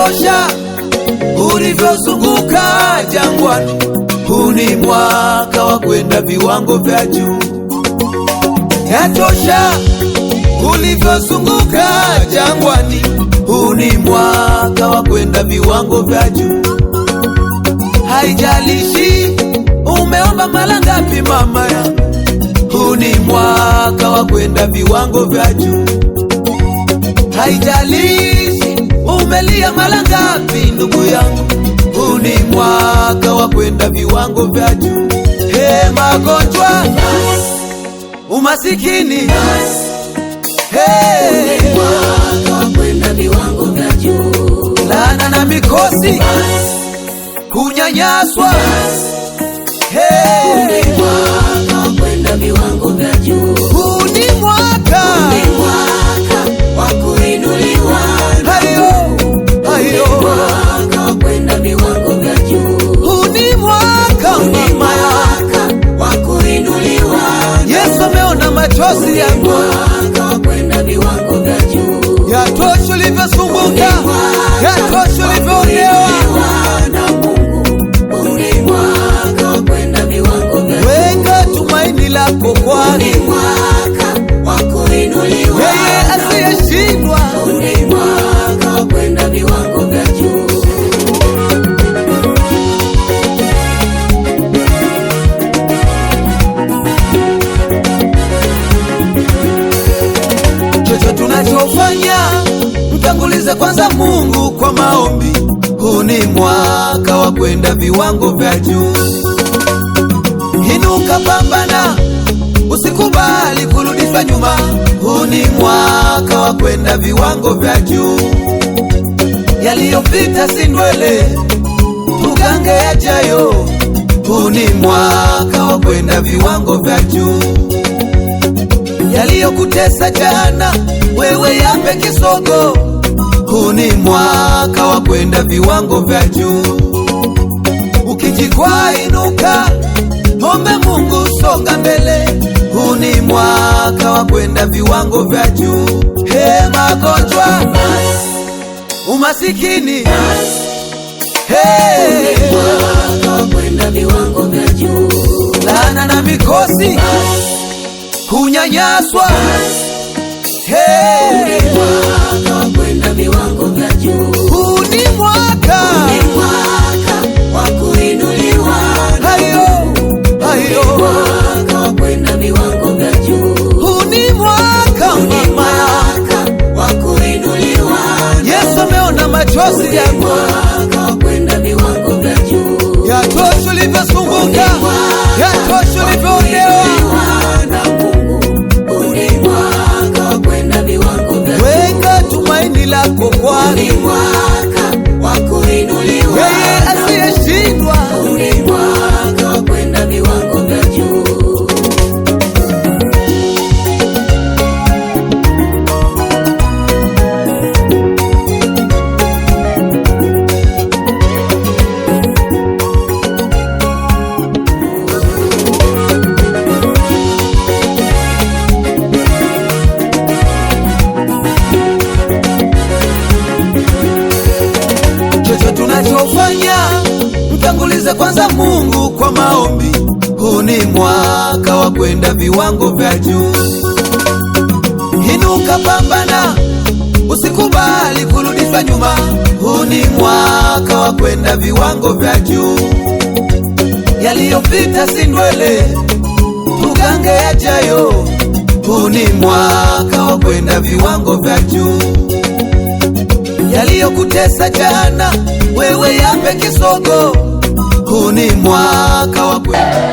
Yatosha ulivyozunguka jangwani, huu ni mwaka wa kwenda viwango vya juu. Yatosha ulivyozunguka jangwani, huu ni mwaka wa kwenda viwango vya juu. Haijalishi umeomba mara ngapi mama ya, huu ni mwaka wa kwenda viwango vya juu. Haijalishi umelia mara ngapi ndugu yangu, huu ni mwaka wa kwenda viwango vya juu. He, magonjwa, umasikini, he, mwaka wa kwenda viwango vya juu. laana na mikosi, kunyanyaswa, he, mwaka wa kwenda viwango vya juu. huu ni mwaka wa kuinuliwa. hayo hayo, Mwaka wa kwenda viwango vya juu. huu ni mwaka mama wa kuinuliwa. Yesu ameona machozi yangu. Mwaka wa kwenda viwango vya juu. Yatosha ulivyosumbuka, yatosha ulivyoonewa. Na Mungu ni mwaka wa kwenda viwango vya juu. Weka tumaini lako kwani Mwaka wa kuinuliwa. yeye asiyeshindwa. Ni mwaka wa kwenda viwango vya juu. Chochote tunachofanya mtangulize kwanza Mungu kwa maombi. Huu ni mwaka wa kwenda viwango vya juu. Inuka, pambana, usikubali kurudishwa nyuma. Huu ni mwaka wa kwenda viwango vya juu. Yaliyopita si ndwele, tugange yajayo. Huu ni mwaka wa kwenda viwango vya juu. Yaliyokutesa jana, wewe yape kisogo. Huu ni mwaka wa kwenda viwango vya juu. Ukijikwaa inuka, ombe Mungu, songa mbele. Huu ni mwaka wa kwenda viwango vya juu. He, magonjwa, umasikini, he, Mwaka wa kwenda viwango vya juu. laana na mikosi, kunyanyaswa, he, Mwaka wa kwenda viwango vya juu. huu ni mwaka Wa kuinuliwa. hayo hayo, Mwaka wa kwenda viwango vya juu. huu ni mwaka mama. Wa kuinuliwa. Yesu ameona machozi yangu. Mwaka wa kwenda viwango vya juu. Yatosha ulivyosumbuka, yatosha ulivyoonewa. Na Mungu ni mwaka wa kwenda viwango vya juu. Weka tumaini lako kwani Mwaka wa kuinuliwa. yeye asiyeshindwa. Ni mwaka wa kwenda viwango vya juu. Chochote tunachofanya mtangulize kwanza Mungu kwa maombi. Huu ni mwaka wa kwenda viwango vya juu. Inuka, pambana, usikubali kurudishwa nyuma. Huu ni mwaka wa kwenda viwango vya juu. Yaliyopita si ndwele, tugange yajayo. Huu ni mwaka wa kwenda viwango vya juu. Yaliyokutesa jana, wewe yape kisogo. Huu ni mwaka wa kwenda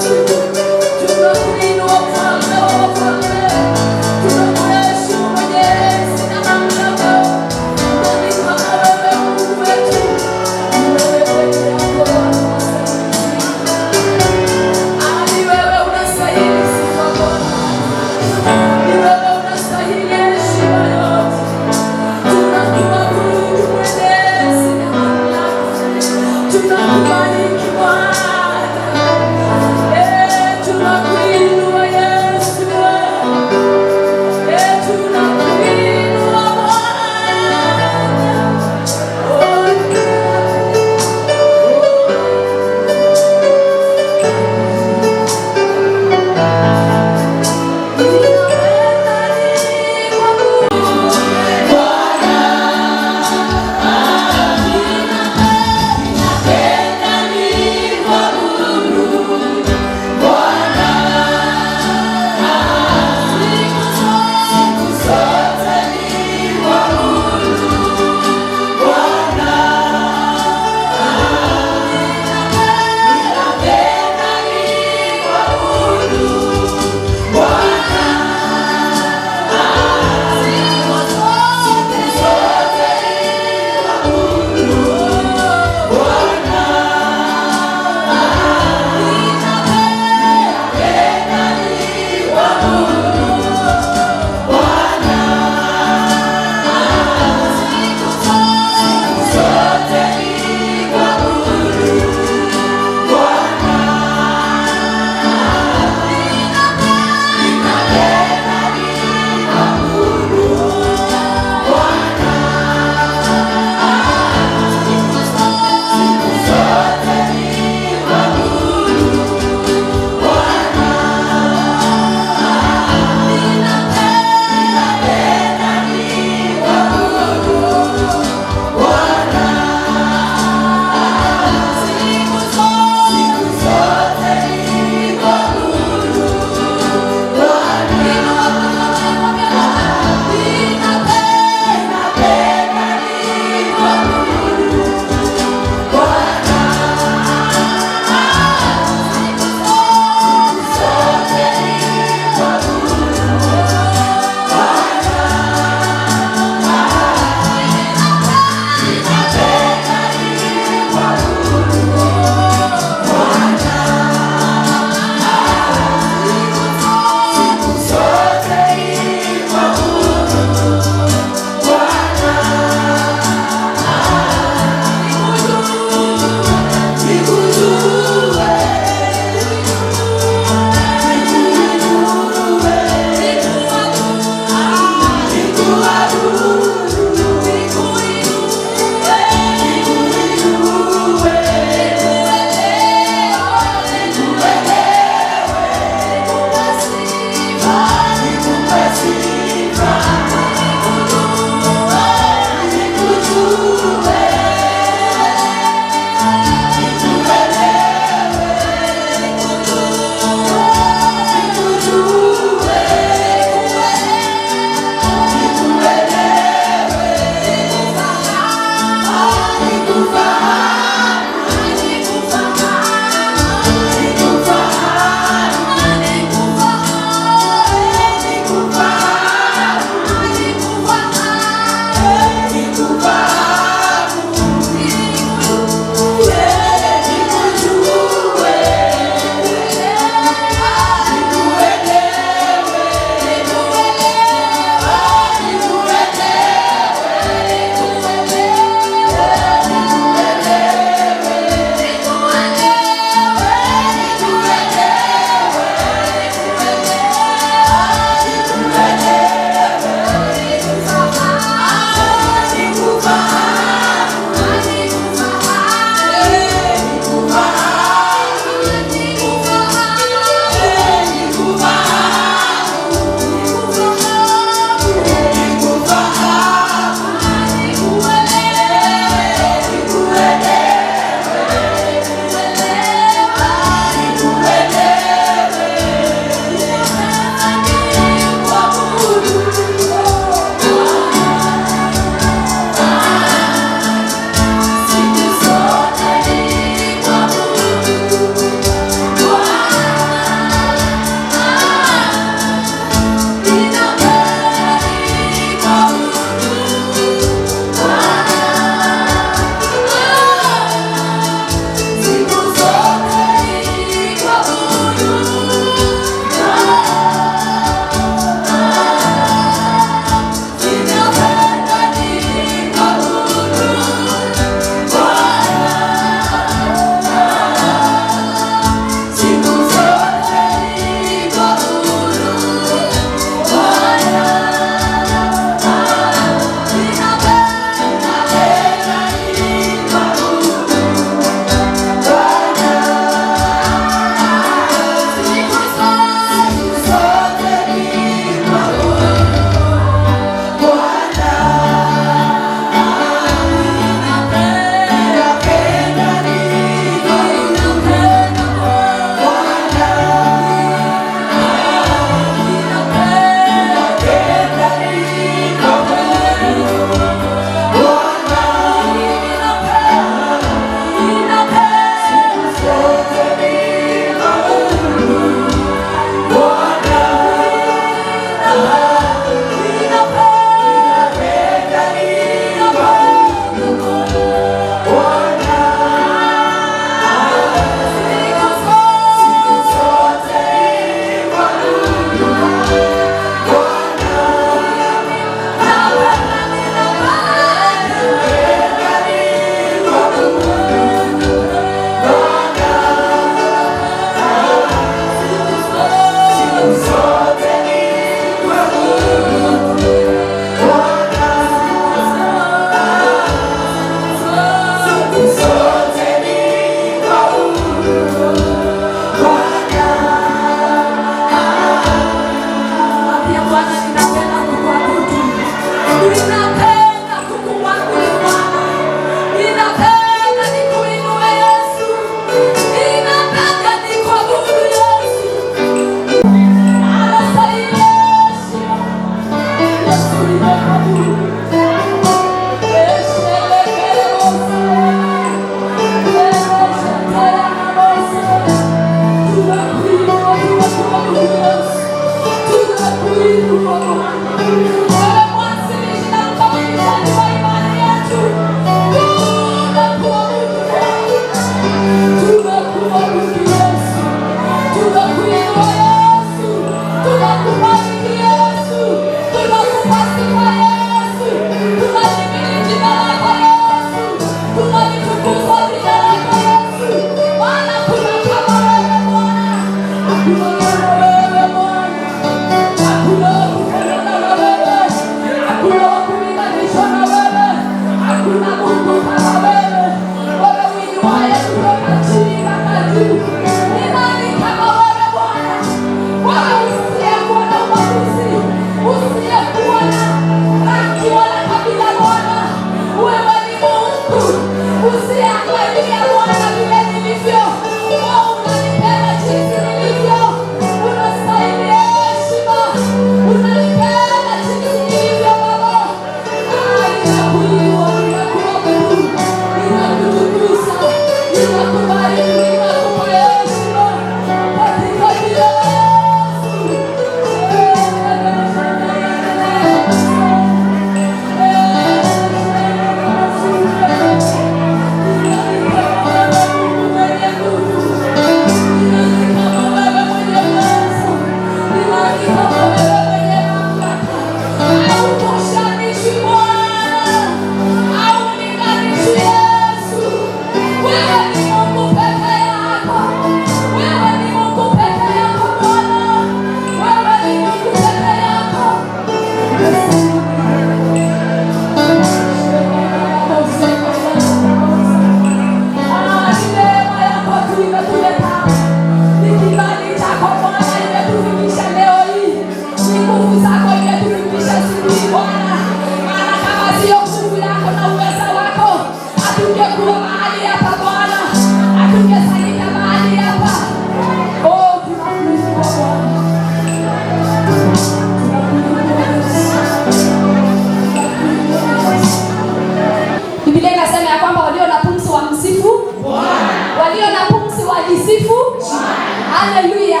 Haleluya.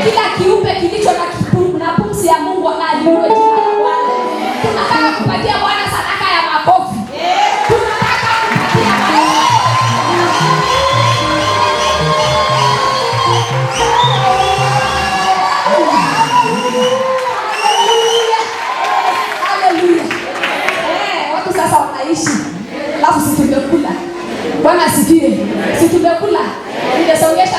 Kila kiumbe kilicho na pumzi ya Mungu aliinue jina la Bwana. Tunataka kupatia Bwana sadaka ya makofi. Tunataka kupatia Bwana. Haleluya. Watu sasa wanaishi. Alafu sisi tumekula. Bwana asifiwe. Sisi tumekula. Ningesongesha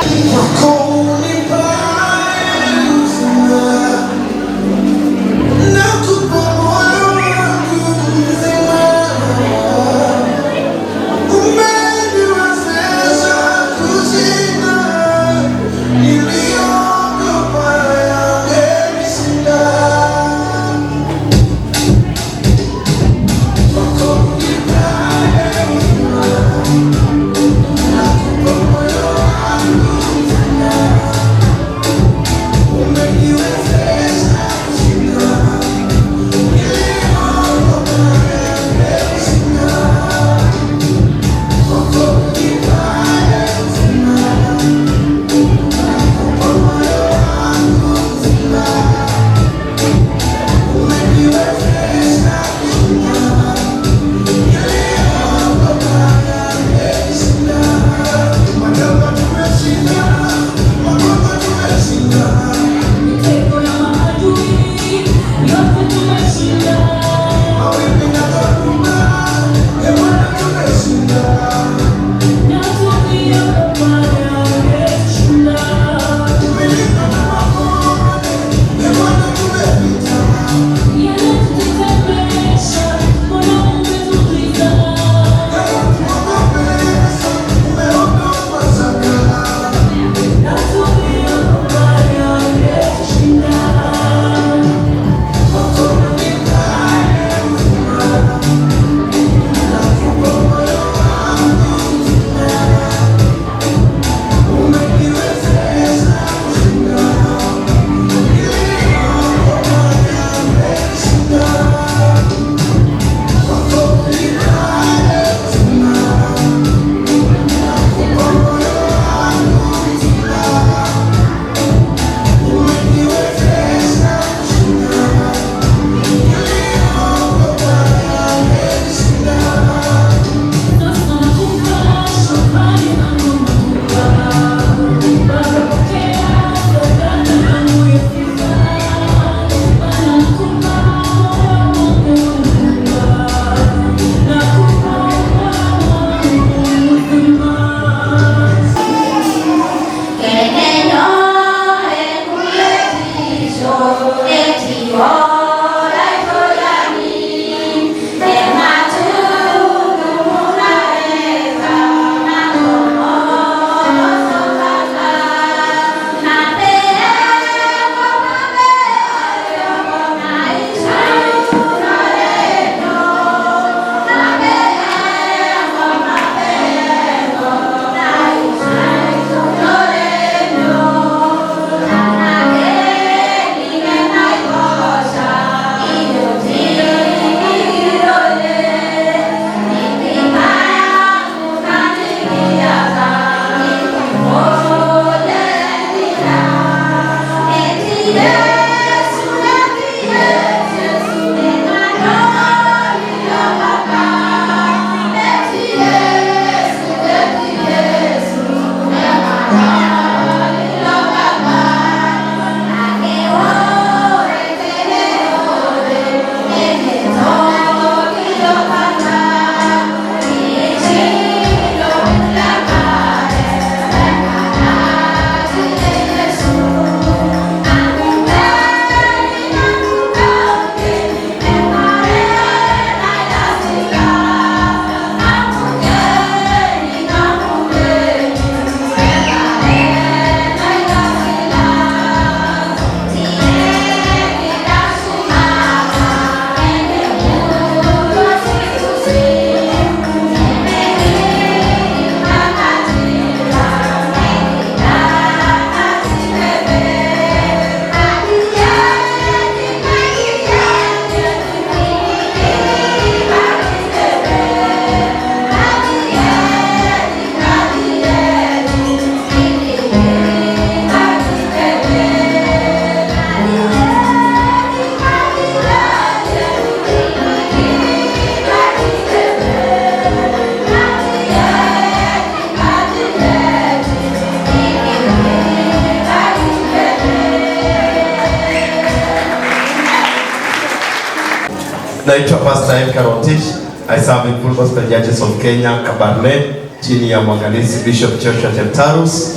Naitwa Pastor Eka Rotich. I serve in Full Gospel Churches of Kenya, Kabarnet, chini ya mwangalizi Bishop Joshua Cheptarus,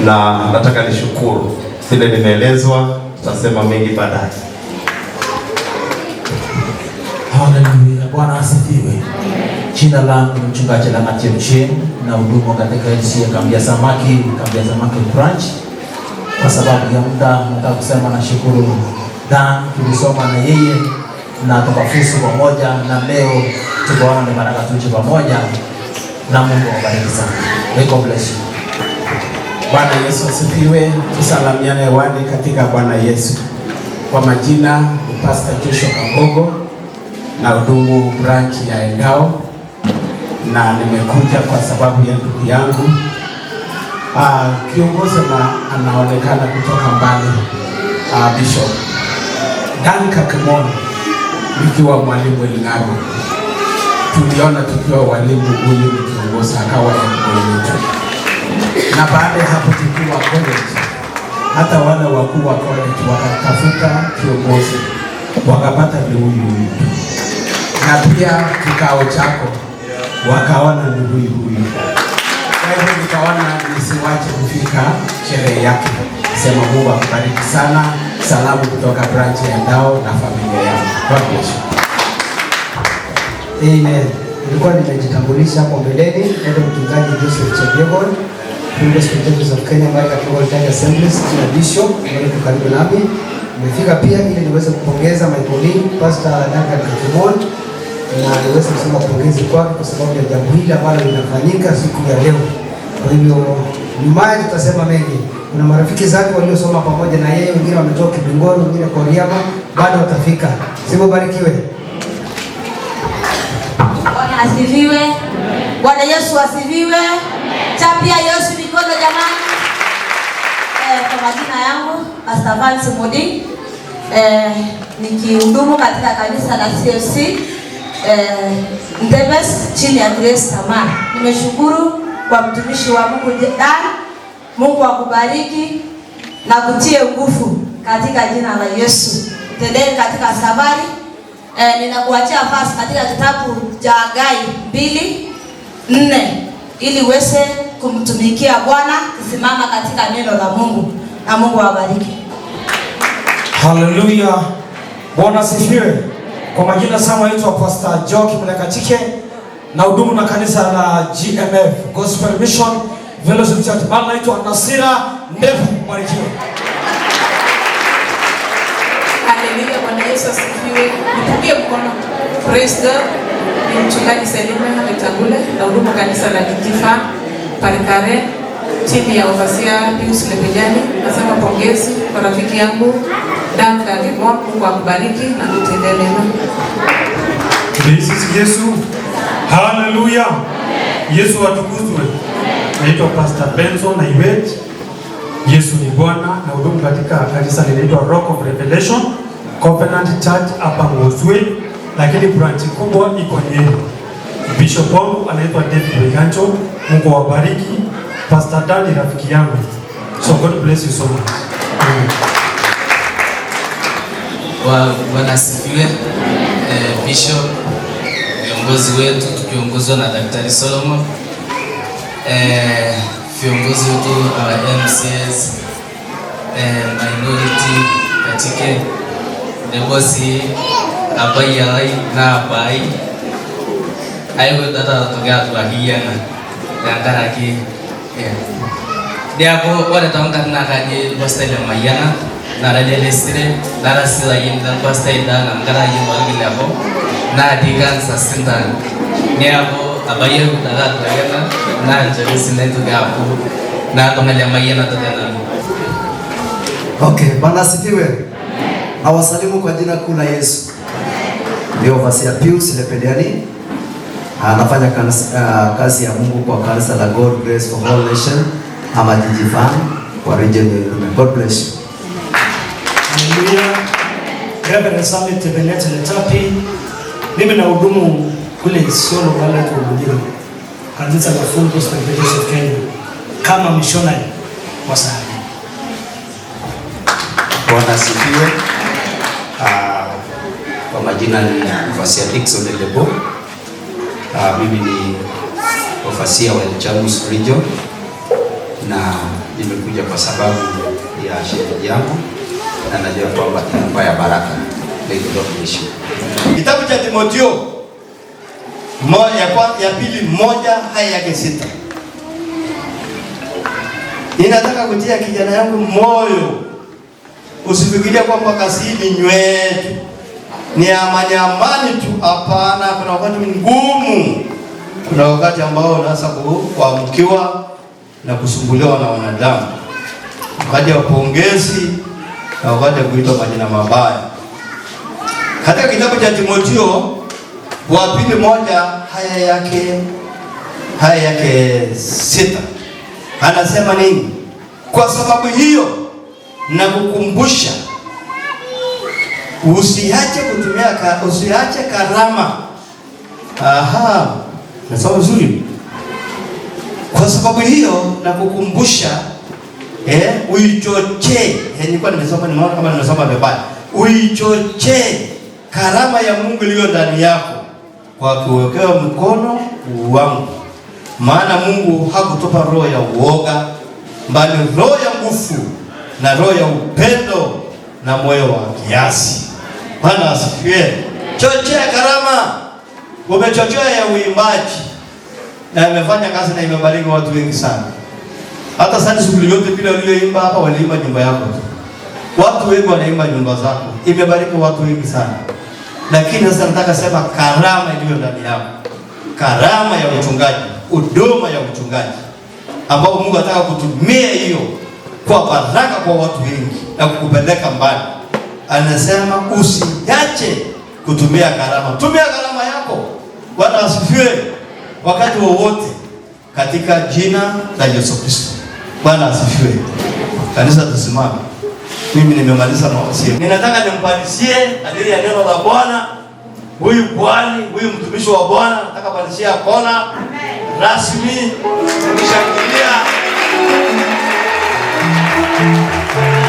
na nataka nishukuru vile nimeelezwa, tutasema mengi baadaye. Haleluya, Bwana asifiwe. Jina langu ni mchungaji Lang'at Chemchem na hudumu katika LC ya kambi ya samaki branch. Kwa sababu ya muda nataka kusema na shukuru Dan, tulisoma na yeye na tukafusu pamoja, na leo tukaona ni baraka tuje pamoja, na Mungu awabariki sana. God bless you. Bwana Yesu asifiwe. Tusalamiane hewani katika Bwana Yesu. Kwa majina ni Pastor Joshua Kambogo na hudumu branch ya Endao, na nimekuja kwa sababu ya ndugu yangu kiongozi na anaonekana kutoka mbali, Bishop Dan Kakimon. Nikiwa mwalimu Elingaro, tuliona tukiwa walimu huyu kiongozi akawa wetu, na baada ya hapo tukiwa college, hata wale wakuu wa college wakatafuta kiongozi wakapata ni huyu, na pia kikao chako wakaona ni huyu. Kwa hivyo nikaona nisiwache kufika sherehe yake. Sema Mungu akubariki sana. Salamu kutoka branch ya Endao na familia yangu. God bless you. Amen. Nilikuwa nimejitambulisha hapo mbeleni, ndio mchungaji Joseph Chebego, Full Gospel Churches of Kenya, Mike Catholic Assemblies, na Bishop ndio karibu nami. Nimefika pia ili niweze kupongeza my colleague Pastor Duncan Kakimon, na niweze kusema pongezi kwake kwa sababu ya jambo hili ambalo linafanyika siku ya leo. Kwa hivyo nyumaye tutasema mengi. Kuna marafiki zake waliosoma pamoja na yeye, wengine wametoka Kibingoni, wengine Koriama, bado watafika. Sema barikiwe. Bwana asifiwe. Bwana Yesu asifiwe. Chapia Yesu mikono jamani. Kwa majina yangu Pastor Vance Modi, nikihudumu katika kanisa la CFC Ndebes chini ya Grace Tamara. Nimeshukuru kwa mtumishi wa Mungu Dan. Mungu akubariki na kutie nguvu katika jina la Yesu. Tendeni katika safari. Ninakuachia fasi katika kitabu cha Hagai 2:4 ili uweze kumtumikia Bwana, kusimama katika neno la Mungu, na Mungu awabariki. Haleluya. Bwana asifiwe. Kwa majina sana naitwa Pastor Joki Mlekachike na hudumu na kanisa la GMF Gospel Mission Fellowship Church. Bwana naitwa Nasira Ndefu Mwarikiwa. Haleluya. Bwana Yesu asifiwe. Nipungie mkono. Praise God. Ni mchungaji Selima Metangule na hudumu kanisa la Kikifa Parikare chini ya overseer Pius Lepejani. Nasema pongezi kwa rafiki yangu Dan Kakimon. Mungu akubariki na kutendea mema. Yesu. Haleluya. Yesu atukuzwe. Naitwa Pastor Benson na Iwet Yesu ni Bwana, na hudumu katika kanisa linaitwa Rock of Revelation Covenant Church hapa Ngoswe, lakini branch kubwa iko Nyeri. Bishop wangu anaitwa David Wegancho. Mungu awabariki. Pastor Dani rafiki yangu. So God bless you so much. Bwana asifiwe. Bishop, viongozi wetu tukiongozwa na Daktari Solomon, viongozi wetu wa MCS, minority katika nebosi abayai na abai ayo data tokea tuahiana yangaraki dia ko wada tangkat na kaji bostyle mayana na radialistire dara sila yin dan bostyle dan ngara yin walgi labo na digan sasintan dia ko abayo dara tuahiana na jadi sinen tu gapu na tongalia mayana tokana. Okay, Bwana asifiwe. Nawasalimu kwa jina kuu la Yesu. Ndio Vasia Pius Lepediani. Anafanya kazi ya Mungu kwa kanisa la God Grace for All Nation ama Jijifan kwa region ya God bless you. Haleluya. Reverend Samuel Tebelete Letapi. Mimi na hudumu kule Isiolo wale kuhubiri kanisa la Full Gospel Church of Kenya kama missionary wa sasa. Bwana asifiwe. Kwa majina ni Vasia Dickson Lebo. Mimi ni ofasia wa Chamus Region na nimekuja kwa sababu ya sherehe yangu na najua kwamba tunapata ya baraka. Kitabu cha Timotheo ya pili 1:6. Ninataka kutia kijana yangu moyo, usifikiria kwamba kazi hii ni nywetu, ni amani tu. Hapana, kuna wakati mgumu, kuna wakati ambao unaanza kuamkiwa na kusumbuliwa na wanadamu, wakati wa pongezi na wakati wa kuitwa majina mabaya. Katika kitabu cha Timotheo wa pili 1 haya yake 6 anasema nini? Kwa sababu hiyo na kukumbusha usiache karama. Nasema vizuri. Kwa sababu hiyo na kukumbusha uichochee. Nilikuwa nimesoma, nimeona kama nimesoma vibaya. Uichochee karama ya Mungu iliyo ndani yako kwa kuwekewa mkono wangu. Maana Mungu hakutupa roho ya uoga, bali roho ya nguvu na roho ya upendo na moyo wa kiasi. Bwana asifiwe. Chochea karama. Umechochea ya uimbaji na imefanya kazi na imebariki watu wengi sana. Hata sasa shughuli yote bila ulioimba hapa waliimba nyumba yako tu. Watu wengi wanaimba nyumba zako. Imebariki watu wengi sana. Lakini sasa nataka sema karama iliyo ndani yako. Karama ya uchungaji, huduma ya uchungaji ambao Mungu anataka kutumia hiyo kwa baraka kwa watu wengi na kukupeleka mbali. Anasema usiache kutumia karama. Tumia karama yako. Bwana asifiwe. Wakati wowote katika jina la Yesu Kristo. Bwana asifiwe. Kanisa tusimame. Mimi nimemaliza mawasili. Ninataka nimpalizie adili ya neno la Bwana. Huyu kwani, huyu mtumishi wa Bwana nataka palisia kona rasmi. Tukishangilia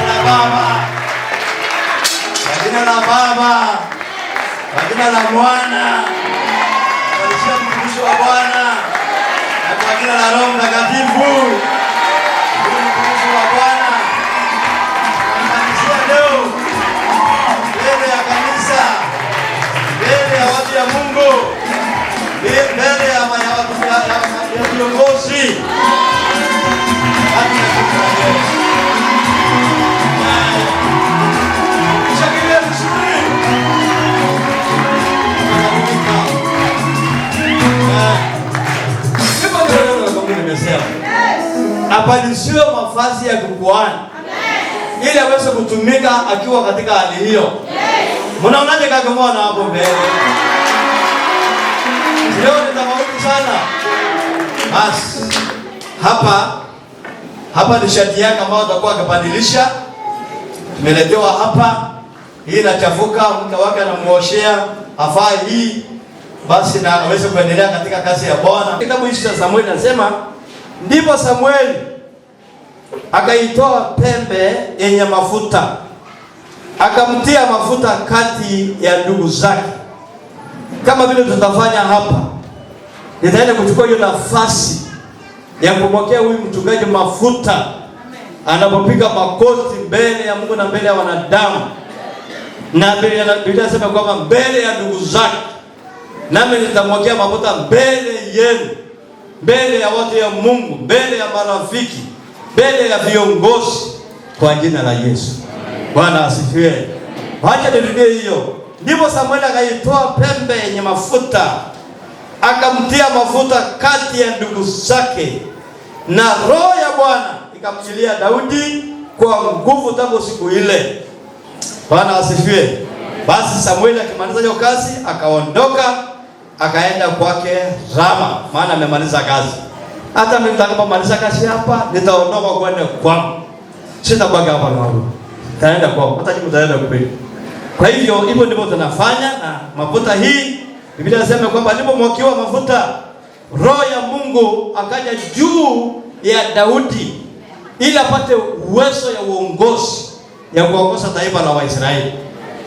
na Baba. Jina la Baba, jina la Mwana, palisia mtumishi wa Bwana, na kwa jina la Roho Mtakatifu. Huyu mtumishi wa Bwana palisia leo mbele ya kanisa, mbele ya watu ya Mungu, mbele ya viongozi. Apandishiwe mavazi ya kukuhani ili aweze kutumika akiwa katika hali hiyo. Mnaonaje kaka mwana hapo mbele? Leo ni tofauti sana. Basi hapa Hapa ni shati yake ambayo atakuwa akibadilisha. Tumeletewa hapa. Hii inachafuka, mke wake anamuoshea, afai hii. Basi na aweze kuendelea katika kazi ya Bwana. Kitabu hicho cha Samueli nasema, ndipo Samueli akaitoa pembe yenye mafuta, akamtia mafuta kati ya ndugu zake. Kama vile tutafanya hapa, nitaenda kuchukua hiyo nafasi ya kumwekea huyu mchungaji mafuta anapopiga makoti mbele ya Mungu na mbele ya wanadamu. Na Biblia inasema kwamba mbele ya ndugu zake, nami nitamwekea mafuta mbele yenu, mbele ya watu ya Mungu, mbele ya marafiki, mbele ya viongozi, kwa jina la Yesu. Bwana asifiwe. Wacha nirudie hiyo. Ndipo Samueli akaitoa pembe yenye mafuta, akamtia mafuta kati ya ndugu zake, na roho ya Bwana ikamjilia Daudi kwa nguvu tangu siku ile. Bwana asifiwe. Basi Samueli akimaliza hiyo kazi akaondoka, akaenda kwake Rama, maana amemaliza kazi. Hata mimi nitakapomaliza kazi hapa nitaondoka kwenda kwangu. Sitabaki hapa na wewe. Taenda kwangu. Hata jibu taenda kweli. Kwa hivyo hivyo ndivyo tunafanya na mafuta hii. Biblia inasema kwamba alipomwakiwa mafuta, roho ya Mungu akaja juu ya Daudi ili apate uwezo ya uongozi ya kuongoza taifa la Waisraeli.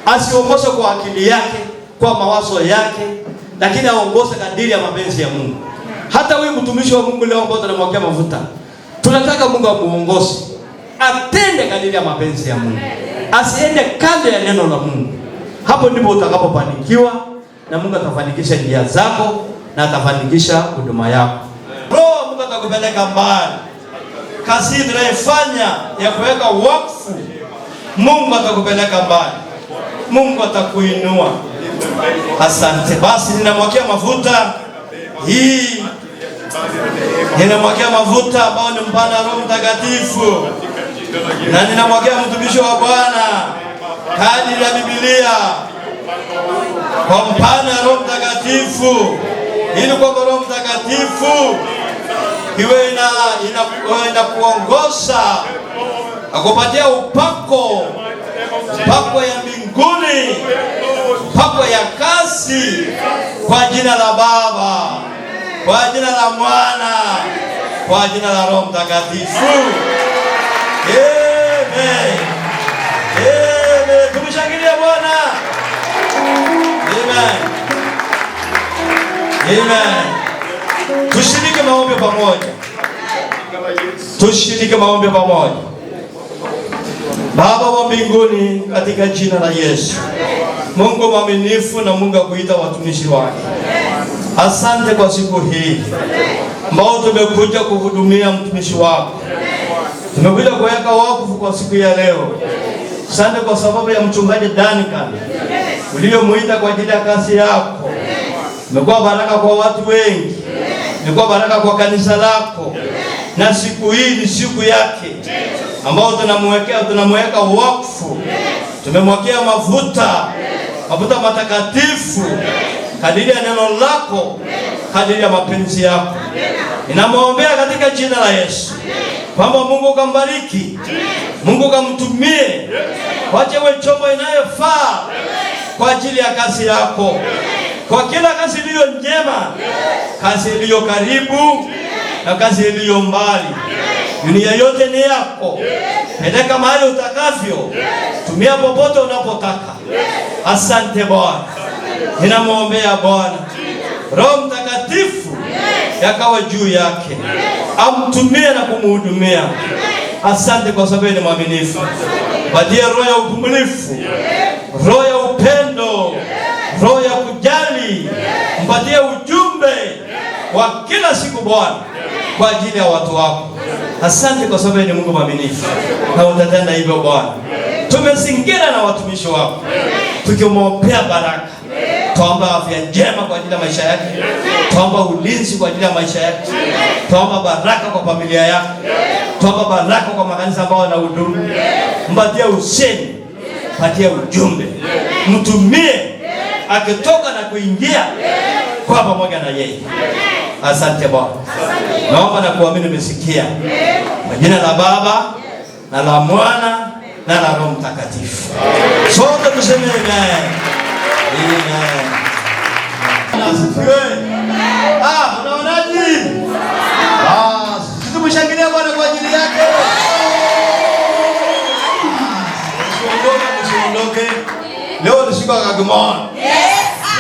Asiongoze kwa akili yake, kwa mawazo yake, lakini aongoze kadiri ya mapenzi ya Mungu. Hata huyu mtumishi wa Mungu leo ambao tunamwakia mafuta, tunataka Mungu amuongoze, atende kadiri ya mapenzi ya Mungu, asiende kando ya neno la Mungu. Hapo ndipo utakapofanikiwa na Mungu atafanikisha njia zako na atafanikisha huduma yako. Roho Mungu atakupeleka mbali. Kazi tunayofanya ya kuweka wakfu, Mungu atakupeleka mbali. Mungu atakuinua. Asante. Basi ninamwakia mafuta hii. Ninamwakia mafuta ambao ni mpana Roho Mtakatifu. Na ninamwakia mtumishi wa Bwana kadiri ya Biblia kwa mpana Roho Mtakatifu, ili kwa Roho Mtakatifu iwe inakuongoza, akupatia upako ya mbinguni, upako ya kazi, kwa jina la Baba, kwa jina la Mwana, kwa jina la Roho Mtakatifu. Amen. Amen. Tumshangilie Bwana. Amen. Amen. Tushiriki maombi pamoja. Tushiriki maombi pamoja. Baba wa mbinguni, katika jina la Yesu, Mungu mwaminifu na Mungu akuita watumishi wake, asante kwa siku hii ambao tumekuja kuhudumia mtumishi wako. Tumekuja kuweka wakfu kwa siku ya leo. Asante kwa sababu ya mchungaji Duncan uliyomuita kwa ajili ya kazi yako. Umekuwa baraka kwa watu wengi, umekuwa baraka kwa kanisa lako, na siku hii ni siku yake ambao tunamweka wakfu. Tumemwekea mafuta matakatifu kadiri ya neno lako, kadiri ya mapenzi yako. Ninamwombea katika jina la Yesu kwamba Mungu ukambariki, Mungu ukamtumie, wache wewe chombo inayofaa kwa ajili ya kazi yako, kwa kila kazi iliyo njema, kazi iliyo karibu na kazi iliyo mbali. Dunia yote ni yako. Peleka mahali utakavyo, tumia popote unapotaka. Asante Bwana. Ninamwombea Bwana Roho Mtakatifu yakawa juu yake, amtumie na kumhudumia. Asante kwa sababu ni mwaminifu. Patie roho ya uvumilivu, roho ya upendo, roho ya kujali. Mpatie ujumbe wa kila siku Bwana kwa ajili ya watu wako. Asante kwa sababu ni Mungu mwaminifu na utatenda hivyo Bwana. Tumezingira na watumishi wako, tukimwombea baraka. Tuomba afya njema kwa ajili ya maisha yake. Tuomba ulinzi kwa ajili ya maisha yake. Tuomba baraka kwa familia yake. Tuomba baraka kwa makanisa ambao wanahudumu. Mpatie usemi, mpatie ujumbe. Mtumie akitoka na kuingia kwa pamoja na yeye. Asante Bwana. Naomba na kuamini umesikia. Kwa jina la Baba na la Mwana na la Roho Mtakatifu. Sote tuseme amen. Amen. Asifiwe. Unaonaje? Sisi tumshangilia Bwana kwa ajili yake. Usiondoke. Leo ni siku ya Kagimon.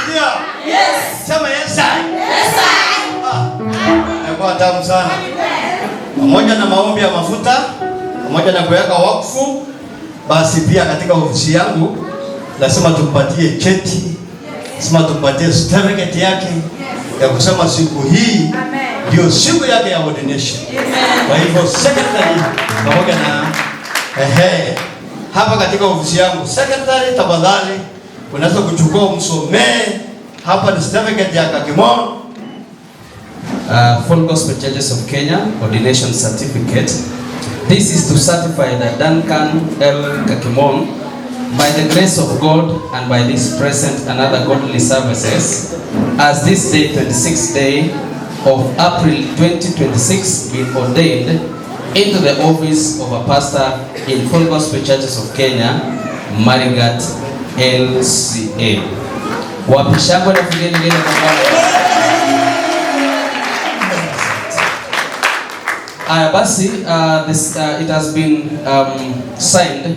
Ndio. Sema yes I. Kwa tamu sana. Pamoja na maombi ya mafuta, pamoja na kuweka wakfu, basi pia katika ofisi yangu lazima tumpatie cheti, lazima tumpatie certificate yake ya kusema siku hii ndio siku yake ya ordination. Kwa hivyo secretary pamoja na hapa katika ofisi yangu, secretary, tafadhali unaweza kuchukua msomee hapa ni certificate ya Kagimon. Full Gospel Churches of Kenya Ordination Certificate. This is to certify that Duncan L. Kagimon, by the grace of God and by this present and other godly services, as this day, 26th day of April 2026, been ordained into the office of a pastor in Full Gospel Churches of Kenya, Marigat LCA. Wapishangwe na figeni lile kwa it has been signed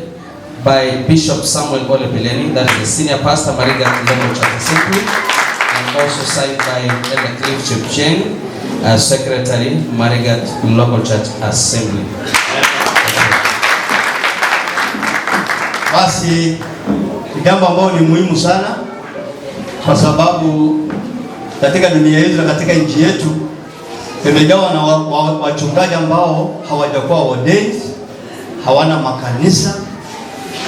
by Bishop Samuel Ole Pileni, that is the senior pastor, Marigat Local Church Assembly, and also signed by Elder Cliff Chepcheng, Secretary, Marigat Local Church Assembly. Basi jambo ambalo ni muhimu sana, kwa sababu katika dunia yetu na katika nchi yetu tumejawa na wachungaji ambao hawajakuwa ordained, hawana makanisa,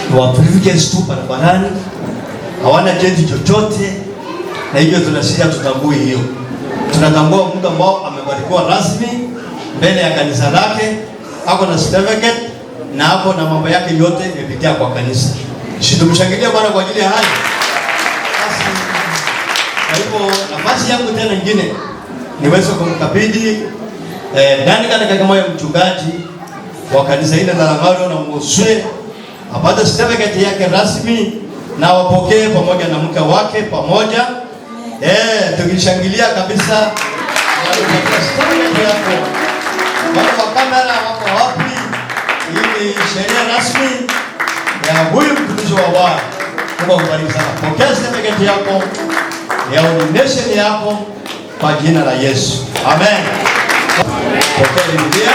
ni wa privileged tu barabarani, hawana cheti chochote, na hivyo tunashiria tutambue hiyo. Tunatambua mtu ambao amebarikiwa rasmi mbele ya kanisa lake, ako na certificate na hapo na mambo yake yote yamepitia kwa kanisa. Tumshangilie Bwana kwa ajili ya haya. Kwa hivyo nafasi yangu tena nyingine niweze kumkabidhi ndani katika kama ya mchungaji wa kanisa hili la Lang'aro na Moswe apate certificate yake rasmi na wapokee pamoja na mke wake pamoja. Tukishangilia kabisa certificate yako. Wako kamera wako wapi? Hii sheria rasmi ya huyu mtumishi wa Bwana. Mungu akubariki sana. Pokea certificate yako ya ordination yako kwa jina la Yesu. Amen. Pokea Biblia.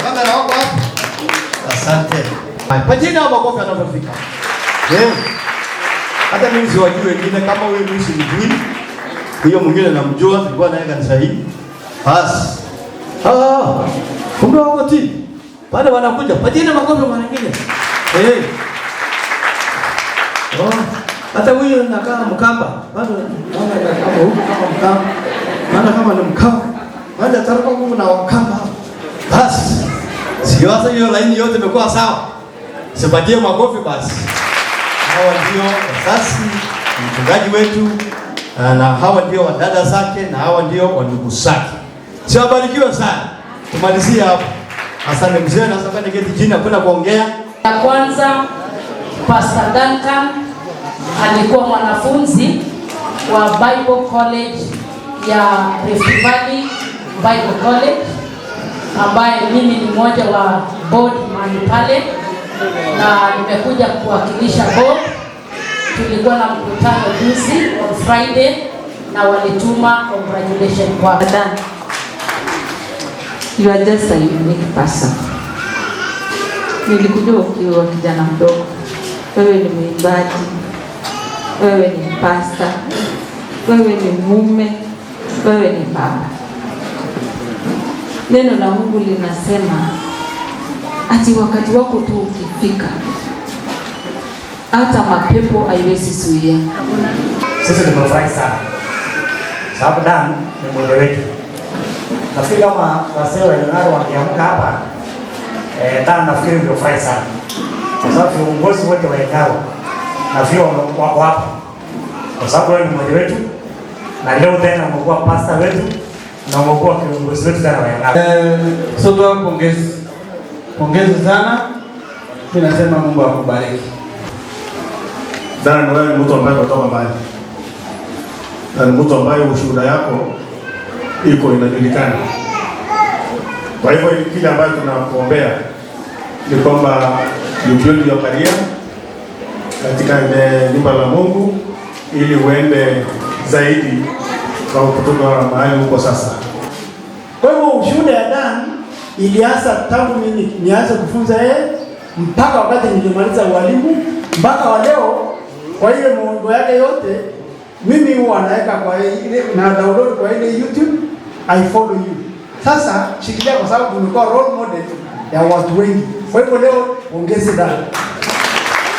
Kamera wako wapi? Asante. Kwa jina la makofi anapofika. Hata mimi siwajui wengine kama wewe mimi sijui. Huyo mwingine namjua, tulikuwa naye kanisa hili. Basi. Kumbe wako ti. Baada wanakuja. Kwa jina makofi mwingine. Hata huyo nakaa Mkamba. Bado naona kama huko kama Mkamba. Maana kama ni Mkamba. Baada taraka Mungu na Wakamba. Basi. Sio hata hiyo laini yote imekuwa sawa. Sipatie makofi basi. Hawa ndio wasasi, mchungaji wetu, na hawa ndio wadada zake, na hawa ndio wandugu zake. Siwabarikiwe sana. Tumalizie hapo. Asante mzee, na sasa niketi chini hakuna kuongea. Ya kwanza, Pastor Duncan alikuwa mwanafunzi wa Bible College ya Rift Valley Bible College, ambaye mimi ni mmoja wa board mahali pale, na nimekuja kuwakilisha board. Tulikuwa na mkutano juzi on Friday na walituma congratulations kwa Dan. You are just a unique person. Nilikujua ukiwa kijana mdogo. Wewe ni mwimbaji, wewe ni pastor, wewe ni mume, wewe ni baba. Neno la Mungu linasema ati wakati wako tu ukifika, hata mapepo haiwezi zuia. Sisi tumefurahi sana sababu Dan ni mmoja wetu. Nafikiri kama wasee wa Lang'aro wangeamka hapa, Dan nafikiri ungefurahi sana, kwa sababu viongozi wote wa Lang'aro nafikiri wako hapa, kwa sababu wewe ni mmoja wetu, na leo tena umekuwa pastor wetu na umekuwa kiongozi wetu sana wa Yanga. Sotoa pongezi sana. Mimi nasema Mungu akubariki. Dana, wewe ni mtu ambaye kutoka mbali. Na ni mtu ambaye ushuhuda yako iko inajulikana. Kwa hivyo kile ambacho tunakuombea ni kwamba you build your career katika nyumba la Mungu ili uende zaidi kwa kutoka mahali huko sasa. Kwa hivyo ushuhuda ya Dan ilianza tangu mimi nianze kufunza yeye mpaka wakati nilimaliza ualimu mpaka wa leo. Kwa hiyo mambo yake yote mimi huwa naweka kwa ile na download kwa ile YouTube, I follow you. Sasa shikilia kwa sababu umekuwa role model ya watu wengi. Kwa hivyo leo ongeze Dan.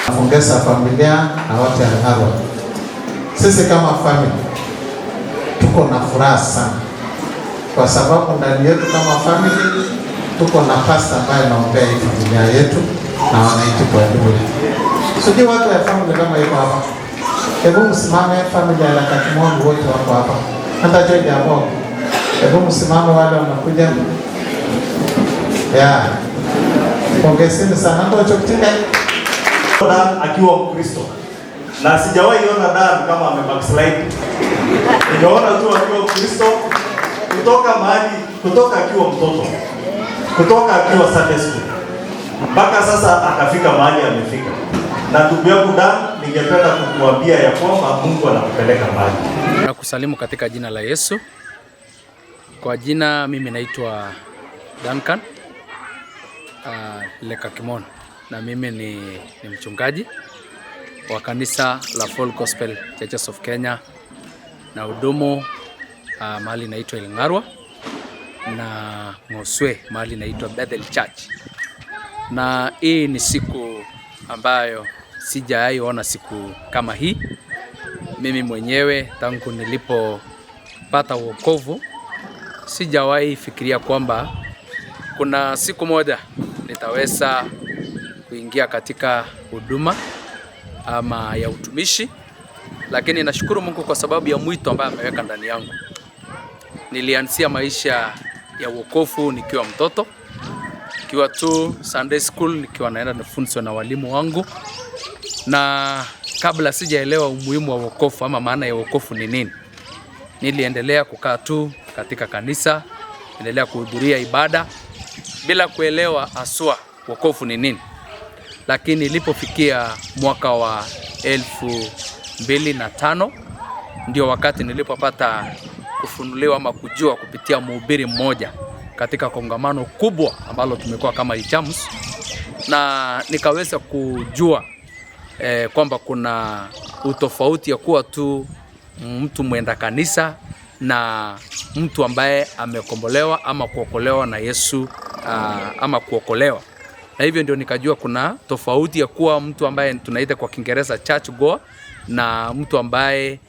Naongeza familia na wote Elnarwa. Sisi kama family tuko na furaha sana kwa sababu ndani yetu kama family tuko na pastor ambaye anaombea hii familia yetu na wananchi kwa ujumla. Sijui watu wa family kama iko hapa. Hebu msimame familia ya Kakimondo wote wako hapa. Hata George hapo. Hebu msimame wale wanakuja. Yeah. Pongezeni sana ndio chochote. Dan akiwa Mkristo. Na sijawahi ona Dan kama amebackslide. Nimeona tu akiwa Mkristo kutoka akiwa mtoto. Kutoka akiwa Sunday school. Mpaka sasa akafika mahali amefika. Na ndugu yangu Dan, ningependa kukuambia ya kwamba Mungu anakupeleka mbali. Nakusalimu katika jina la Yesu. Kwa jina mimi naitwa Duncan Lekakimon na mimi ni mchungaji wa kanisa la Full Gospel Churches of Kenya na hudumu mahali inaitwa Elnarwa na Ngoswe mahali inaitwa Bethel Church. Na hii ni siku ambayo sijawahi ona siku kama hii. Mimi mwenyewe tangu nilipopata wokovu sijawahi fikiria kwamba kuna siku moja nitaweza kuingia katika huduma ama ya utumishi, lakini nashukuru Mungu kwa sababu ya mwito ambao ameweka ndani yangu. Nilianzia maisha ya wokovu nikiwa mtoto, nikiwa tu Sunday school, nikiwa naenda nifunzwe na walimu wangu, na kabla sijaelewa umuhimu wa wokovu ama maana ya wokovu ni nini, niliendelea kukaa tu katika kanisa, endelea kuhudhuria ibada bila kuelewa aswa wokovu ni nini. Lakini nilipofikia mwaka wa 2005 ndio wakati nilipopata kufunuliwa ama kujua kupitia mhubiri mmoja katika kongamano kubwa ambalo tumekuwa kama Ichamus, na nikaweza kujua kwamba kuna utofauti ya kuwa tu mtu mwenda kanisa na mtu ambaye amekombolewa ama kuokolewa na Yesu ama kuokolewa. Na hivyo ndio nikajua kuna tofauti ya kuwa mtu ambaye tunaita kwa Kiingereza church goer na mtu ambaye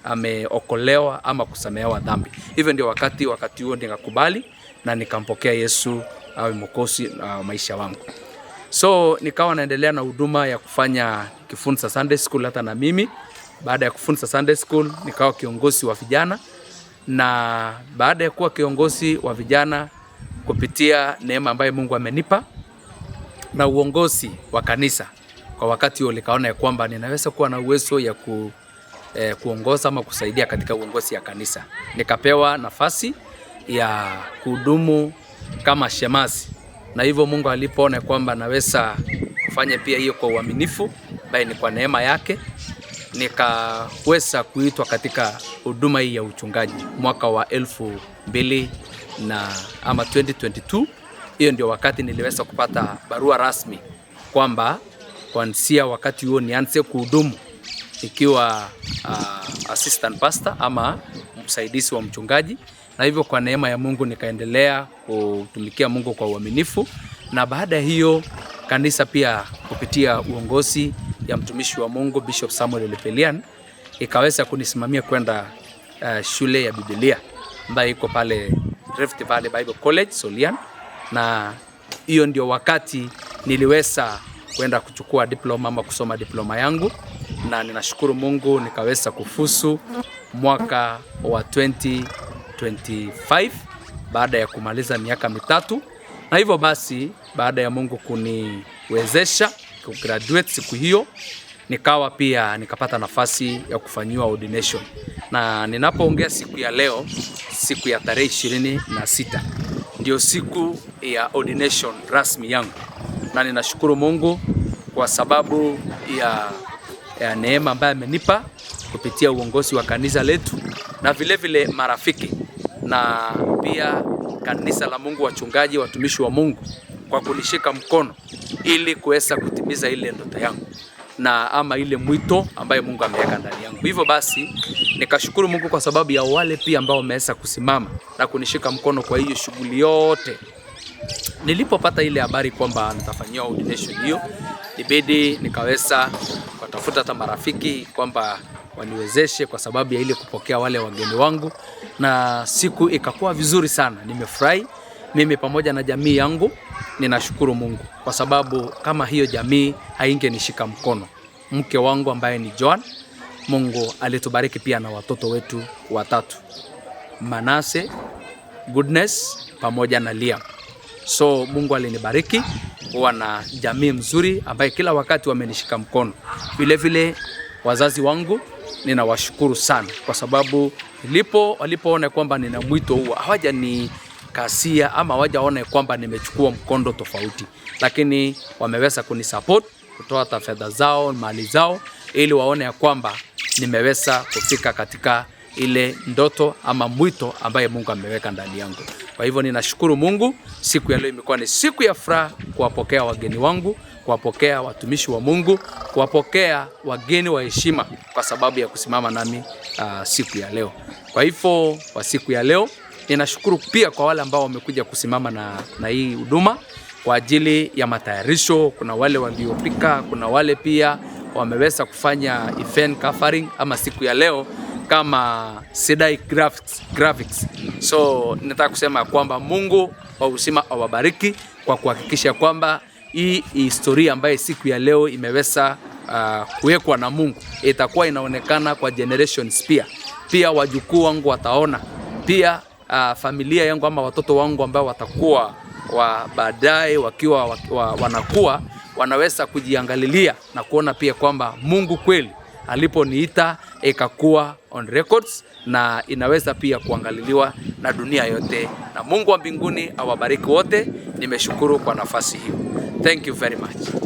ameokolewa ama kusamehewa dhambi. Hivyo ndio wakati huo nikakubali na nikampokea Yesu awe mwokozi maisha wangu. So nikawa naendelea na huduma ya kufanya kifunza Sunday school. Hata na mimi baada ya kufunza Sunday school nikawa kiongozi wa vijana, na baada ya kuwa kiongozi wa vijana kupitia neema ambayo Mungu amenipa na uongozi wa kanisa, kwa wakati huo nikaona ya kwamba ninaweza kuwa na uwezo ya kuongoza ama kusaidia katika uongozi ya kanisa. Nikapewa nafasi ya kuhudumu kama shemasi, na hivyo Mungu alipoona kwamba naweza kufanya pia hiyo kwa uaminifu ambaye ni kwa neema yake, nikaweza kuitwa katika huduma hii ya uchungaji mwaka wa 2022. Hiyo ndio wakati niliweza kupata barua rasmi kwamba kuanzia wakati huo nianze kuhudumu ikiwa assistant pastor ama msaidizi wa mchungaji. Na hivyo kwa neema ya Mungu nikaendelea kutumikia Mungu kwa uaminifu, na baada hiyo kanisa pia kupitia uongozi ya mtumishi wa Mungu Bishop Samuel Lepelian ikaweza kunisimamia kwenda shule ya Biblia ambayo iko pale Rift Valley Bible College Solian, na hiyo ndio wakati niliweza kwenda kuchukua diploma ama kusoma diploma yangu, na ninashukuru Mungu nikaweza kufusu mwaka wa 2025 baada ya kumaliza miaka mitatu, na hivyo basi baada ya Mungu kuniwezesha kugraduate siku hiyo, nikawa pia nikapata nafasi ya kufanyiwa ordination. Na ninapoongea siku ya leo, siku ya tarehe 26 ndio siku ya ordination rasmi yangu, na ninashukuru Mungu kwa sababu ya neema ambayo amenipa kupitia uongozi wa kanisa letu, na vile vile marafiki na pia kanisa la Mungu, wachungaji, watumishi wa Mungu, kwa kunishika mkono ili kuweza kutimiza ile ndoto yangu na ama ile mwito ambaye Mungu ameweka ndani yangu. Hivyo basi nikashukuru Mungu kwa sababu ya wale pia ambao wameweza kusimama na kunishika mkono kwa hiyo shughuli yote. Nilipopata ile habari kwamba nitafanyia ordination hiyo, ibidi nikaweza kutafuta hata marafiki kwamba waniwezeshe kwa sababu ya ile kupokea wale wageni wangu, na siku ikakuwa vizuri sana. Nimefurahi mimi pamoja na jamii yangu. Ninashukuru Mungu kwa sababu kama hiyo jamii haingenishika mkono, mke wangu ambaye ni Joan, Mungu alitubariki pia na watoto wetu watatu, Manase, Goodness pamoja na Liam. So Mungu alinibariki kuwa na jamii mzuri ambaye kila wakati wamenishika mkono. Vile vile wazazi wangu ninawashukuru sana kwa sababu walipoona kwamba nina mwito huo, hawajanikasia ama hawajaona kwamba nimechukua mkondo tofauti, lakini wameweza kunisupport, kutoa hata fedha zao, mali zao, ili waone ya kwamba nimeweza kufika katika ile ndoto ama mwito ambaye Mungu ameweka ndani yangu. Kwa hivyo ninashukuru Mungu. Siku ya leo imekuwa ni siku ya furaha kuwapokea wageni wangu, kuwapokea watumishi wa Mungu, kuwapokea wageni wa heshima kwa sababu ya kusimama nami siku ya leo. Kwa hivyo kwa siku ya leo ninashukuru pia kwa wale ambao wamekuja kusimama na hii huduma kwa ajili ya matayarisho. Kuna wale waliopika, kuna wale pia wameweza kufanya event covering ama siku ya leo kama Sedai Graphics. So nataka kusema kwamba Mungu wa uzima awabariki kwa kuhakikisha kwamba hii historia ambayo siku ya leo imeweza kuwekwa na Mungu itakuwa inaonekana kwa generations pia wajukuu wangu wataona, pia familia yangu ama watoto wangu ambao watakuwa baadaye wakiwa wanakuwa wanaweza kujiangalilia na kuona pia kwamba Mungu kweli aliponiita ikakuwa on records na inaweza pia kuangaliliwa na dunia yote. Na Mungu wa mbinguni awabariki wote. Nimeshukuru kwa nafasi hiyo. Thank you very much.